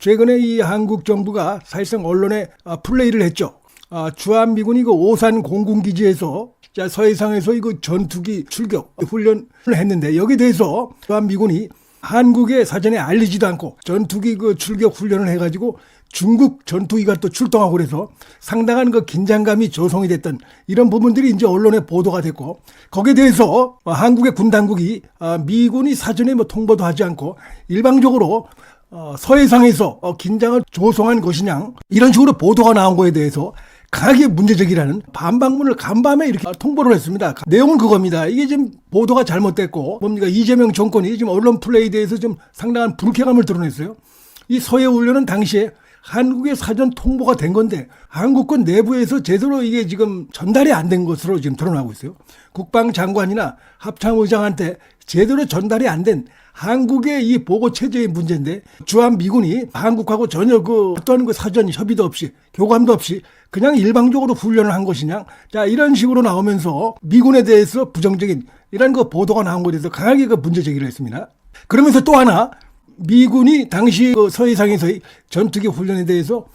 최근에 이 한국 정부가 사실상 언론에 플레이를 했죠. 주한미군이 그 오산 공군기지에서 서해상에서 이거 전투기 출격 훈련을 했는데, 여기에 대해서 주한미군이 한국에 사전에 알리지도 않고 전투기 그 출격 훈련을 해가지고 중국 전투기가 또 출동하고 그래서 상당한 그 긴장감이 조성이 됐던 이런 부분들이 이제 언론에 보도가 됐고, 거기에 대해서 한국의 군 당국이 미군이 사전에 뭐 통보도 하지 않고 일방적으로 서해상에서 긴장을 조성한 것이냐, 이런 식으로 보도가 나온 거에 대해서 강하게 문제제기라는 반박문을 간밤에 이렇게 통보를 했습니다. 내용은 그겁니다. 이게 지금 보도가 잘못됐고, 뭡니까, 이재명 정권이 지금 언론 플레이에 대해서 좀 상당한 불쾌감을 드러냈어요. 이 서해 훈련은 당시에 한국의 사전 통보가 된 건데 한국군 내부에서 제대로 이게 지금 전달이 안 된 것으로 지금 드러나고 있어요. 국방장관이나 합참의장한테 제대로 전달이 안 된 한국의 이 보고 체제의 문제인데, 주한미군이 한국하고 전혀 어떤 사전 협의도 없이 교감도 없이 그냥 일방적으로 훈련을 한 것이냐, 이런 식으로 나오면서 미군에 대해서 부정적인 이런 보도가 나온 것에 대해서 강하게 문제 제기를 했습니다. 그러면서 또 하나, 미군이 당시 서해상에서의 전투기 훈련에 대해서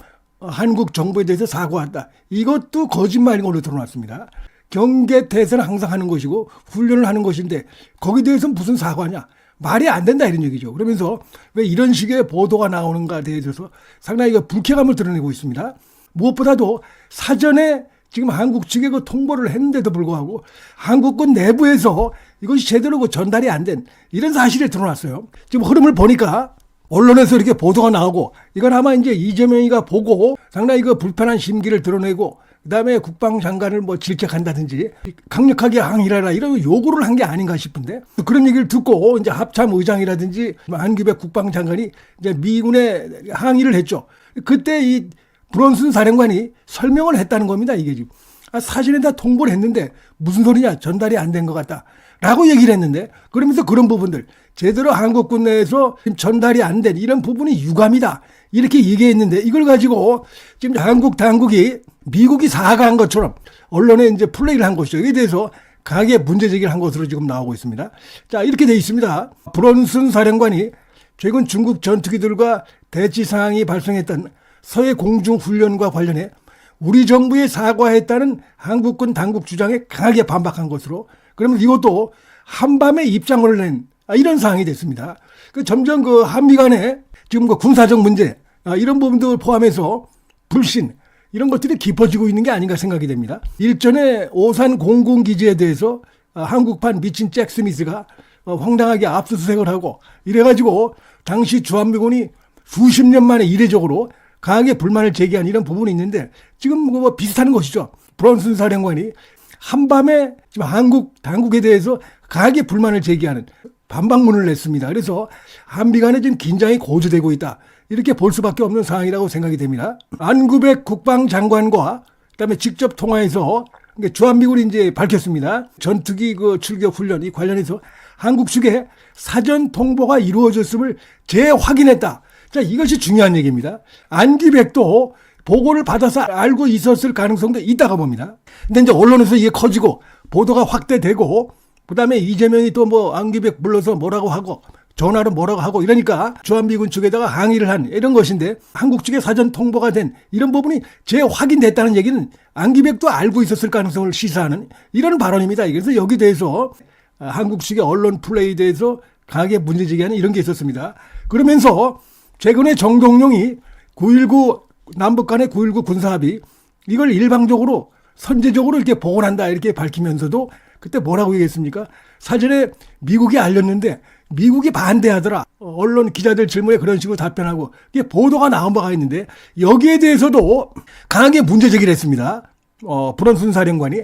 한국 정부에 대해서 사과한다, 이것도 거짓말인 걸로 드러났습니다. 경계태세는 항상 하는 것이고 훈련을 하는 것인데 거기에 대해서는 무슨 사과냐, 말이 안 된다, 이런 얘기죠. 그러면서 왜 이런 식의 보도가 나오는가에 대해서 상당히 불쾌감을 드러내고 있습니다. 무엇보다도 사전에 지금 한국 측에 통보를 했는데도 불구하고 한국군 내부에서 이것이 제대로 전달이 안 된 이런 사실이 드러났어요. 지금 흐름을 보니까 언론에서 이렇게 보도가 나오고, 이건 아마 이제 이재명이가 보고 상당히 불편한 심기를 드러내고, 그다음에 국방장관을 질책한다든지 강력하게 항의하라 이런 요구를 한 게 아닌가 싶은데, 그런 얘기를 듣고 이제 합참의장이라든지 한규백 국방장관이 이제 미군에 항의를 했죠. 그때 이 브론슨 사령관이 설명을 했다는 겁니다. 이게 지금 사진에 다 통보를 했는데 무슨 소리냐, 전달이 안 된 것 같다 라고 얘기를 했는데, 그러면서 그런 부분들 제대로 한국군 내에서 전달이 안 된 이런 부분이 유감이다 이렇게 얘기했는데, 이걸 가지고 지금 한국 당국이 미국이 사과한 것처럼 언론에 이제 플레이를 한 것이죠. 여기에 대해서 강하게 문제제기를 한 것으로 지금 나오고 있습니다. 자, 이렇게 돼 있습니다. 브론슨 사령관이 최근 중국 전투기들과 대치 상황이 발생했던 서해 공중 훈련과 관련해 우리 정부에 사과했다는 한국군 당국 주장에 강하게 반박한 것으로, 그러면 이것도 한밤에 입장을 낸 이런 상황이 됐습니다. 점점 한미 간에 지금 군사적 문제 이런 부분들 포함해서 불신 이런 것들이 깊어지고 있는 게 아닌가 생각이 됩니다. 일전에 오산 공군기지에 대해서 한국판 미친 잭 스미스가 황당하게 압수수색을 하고 이래가지고 당시 주한미군이 수십 년 만에 이례적으로 강하게 불만을 제기한 이런 부분이 있는데, 지금 비슷한 것이죠. 브론슨 사령관이 한밤에 지금 한국 당국에 대해서 강하게 불만을 제기하는 반박문을 냈습니다. 그래서 한미 간에 지금 긴장이 고조되고 있다, 이렇게 볼 수밖에 없는 상황이라고 생각이 됩니다. 안구백 국방장관과 그다음에 직접 통화해서 주한미군이 이제 밝혔습니다. 전투기 출격 훈련 이 관련해서 한국 측에 사전 통보가 이루어졌음을 재확인했다. 자, 이것이 중요한 얘기입니다. 안기백도 보고를 받아서 알고 있었을 가능성도 있다고 봅니다. 근데 이제 언론에서 이게 커지고 보도가 확대되고, 그 다음에 이재명이 또 안기백 불러서 뭐라고 하고 전화로 뭐라고 하고 이러니까 주한미군 측에다가 항의를 한 이런 것인데, 한국 측에 사전 통보가 된 이런 부분이 재확인됐다는 얘기는 안기백도 알고 있었을 가능성을 시사하는 이런 발언입니다. 그래서 여기 대해서 한국 측의 언론 플레이에 대해서 강하게 문제제기하는 이런 게 있었습니다. 그러면서 최근에 정동영이 9.19 남북 간의 9.19 군사합의 이걸 일방적으로 선제적으로 이렇게 복원한다 이렇게 밝히면서도 그때 뭐라고 얘기했습니까? 사전에 미국이 알렸는데 미국이 반대하더라. 언론 기자들 질문에 그런 식으로 답변하고 이게 보도가 나온 바가 있는데, 여기에 대해서도 강하게 문제제기를 했습니다. 브론슨 사령관이.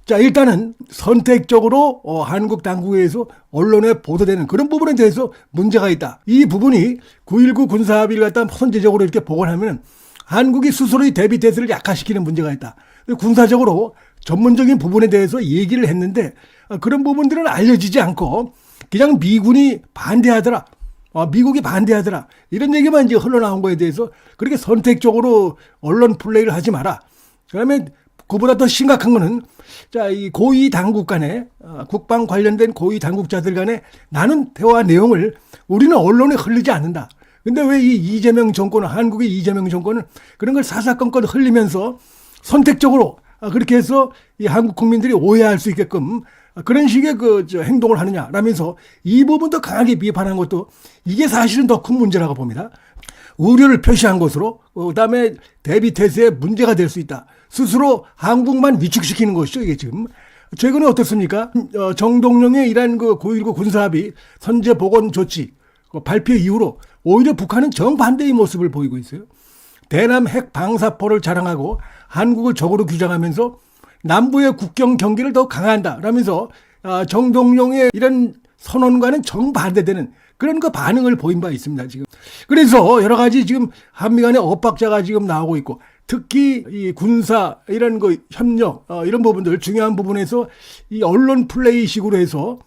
자, 일단은 선택적으로 한국 당국에서 언론에 보도되는 그런 부분에 대해서 문제가 있다. 이 부분이 9.19 군사합의를 갖다 선제적으로 이렇게 복원하면 한국이 스스로의 대비 태세를 약화시키는 문제가 있다. 군사적으로 전문적인 부분에 대해서 얘기를 했는데 그런 부분들은 알려지지 않고 그냥 미군이 반대하더라, 미국이 반대하더라 이런 얘기만 이제 흘러나온 거에 대해서 그렇게 선택적으로 언론 플레이를 하지 마라. 그러면 그보다 더 심각한 거는, 자, 이 고위 당국 간에 국방 관련된 고위 당국자들 간에 나눈 대화 내용을 우리는 언론에 흘리지 않는다. 근데 왜 이 이재명 정권은, 한국의 이재명 정권은 그런 걸 사사건건 흘리면서 선택적으로 그렇게 해서 이 한국 국민들이 오해할 수 있게끔 그런 식의 행동을 하느냐라면서 이 부분도 강하게 비판한 것도 이게 사실은 더 큰 문제라고 봅니다. 우려를 표시한 것으로 그다음에 대비 태세에 문제가 될 수 있다. 스스로 한국만 위축시키는 것이죠. 이게 지금. 최근에 어떻습니까? 정동영의 이란 9.19 군사합의 선제 복원 조치 발표 이후로 오히려 북한은 정반대의 모습을 보이고 있어요. 대남 핵 방사포를 자랑하고 한국을 적으로 규정하면서 남부의 국경 경계를 더 강화한다라면서 정동영의 이런 선언과는 정반대되는 그런 반응을 보인 바 있습니다, 지금. 그래서 여러 가지 지금 한미 간의 엇박자가 지금 나오고 있고, 특히 이 군사 이런 협력 이런 부분들 중요한 부분에서 이 언론 플레이식으로 해서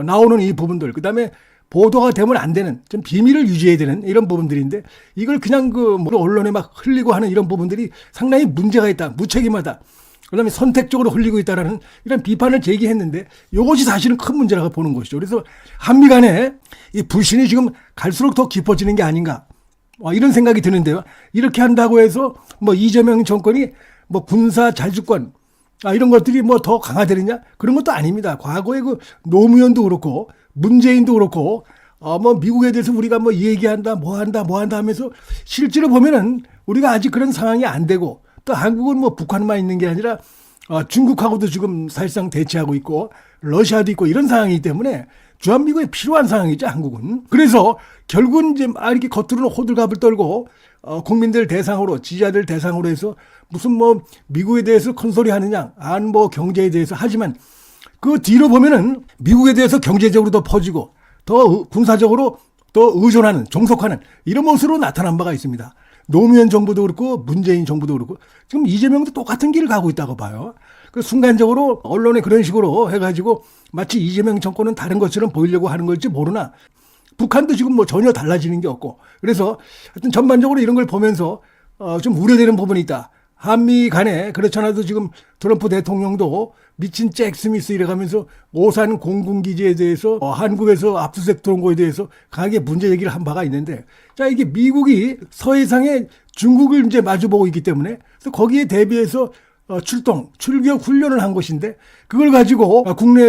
나오는 이 부분들, 그다음에 보도가 되면 안 되는 좀 비밀을 유지해야 되는 이런 부분들인데 이걸 그냥 언론에 막 흘리고 하는 이런 부분들이 상당히 문제가 있다, 무책임하다. 그다음에 선택적으로 흘리고 있다라는 이런 비판을 제기했는데 이것이 사실은 큰 문제라고 보는 것이죠. 그래서 한미 간에 이 불신이 지금 갈수록 더 깊어지는 게 아닌가 이런 생각이 드는데요. 이렇게 한다고 해서 이재명 정권이 군사 자주권 이런 것들이 더 강화되느냐 그런 것도 아닙니다. 과거에 노무현도 그렇고 문재인도 그렇고 미국에 대해서 우리가 얘기한다 뭐 한다 하면서 실제로 보면은 우리가 아직 그런 상황이 안 되고 또 한국은 북한만 있는 게 아니라 중국하고도 지금 사실상 대치하고 있고 러시아도 있고 이런 상황이기 때문에 주한미군이 필요한 상황이죠, 한국은. 그래서 결국은 이제 이렇게 겉으로는 호들갑을 떨고 국민들 대상으로 지지자들 대상으로 해서 무슨 미국에 대해서 큰 소리 하느냐 안보 경제에 대해서 하지만 그 뒤로 보면은 미국에 대해서 경제적으로 더 퍼지고 더 군사적으로 더 의존하는 종속하는 이런 모습으로 나타난 바가 있습니다. 노무현 정부도 그렇고 문재인 정부도 그렇고 지금 이재명도 똑같은 길을 가고 있다고 봐요. 그 순간적으로 언론에 그런 식으로 해가지고 마치 이재명 정권은 다른 것처럼 보이려고 하는 걸지 모르나 북한도 지금 전혀 달라지는 게 없고 그래서 하여튼 전반적으로 이런 걸 보면서 좀 우려되는 부분이 있다. 한미 간에 그렇지 않아도 지금 트럼프 대통령도 미친 잭 스미스 이래가면서 오산 공군기지에 대해서 한국에서 압수수색 들어온 거에 대해서 강하게 문제 제기를 한 바가 있는데 자 이게 미국이 서해상에 중국을 이제 마주보고 있기 때문에 그래서 거기에 대비해서 출격 훈련을 한 것인데 그걸 가지고 국내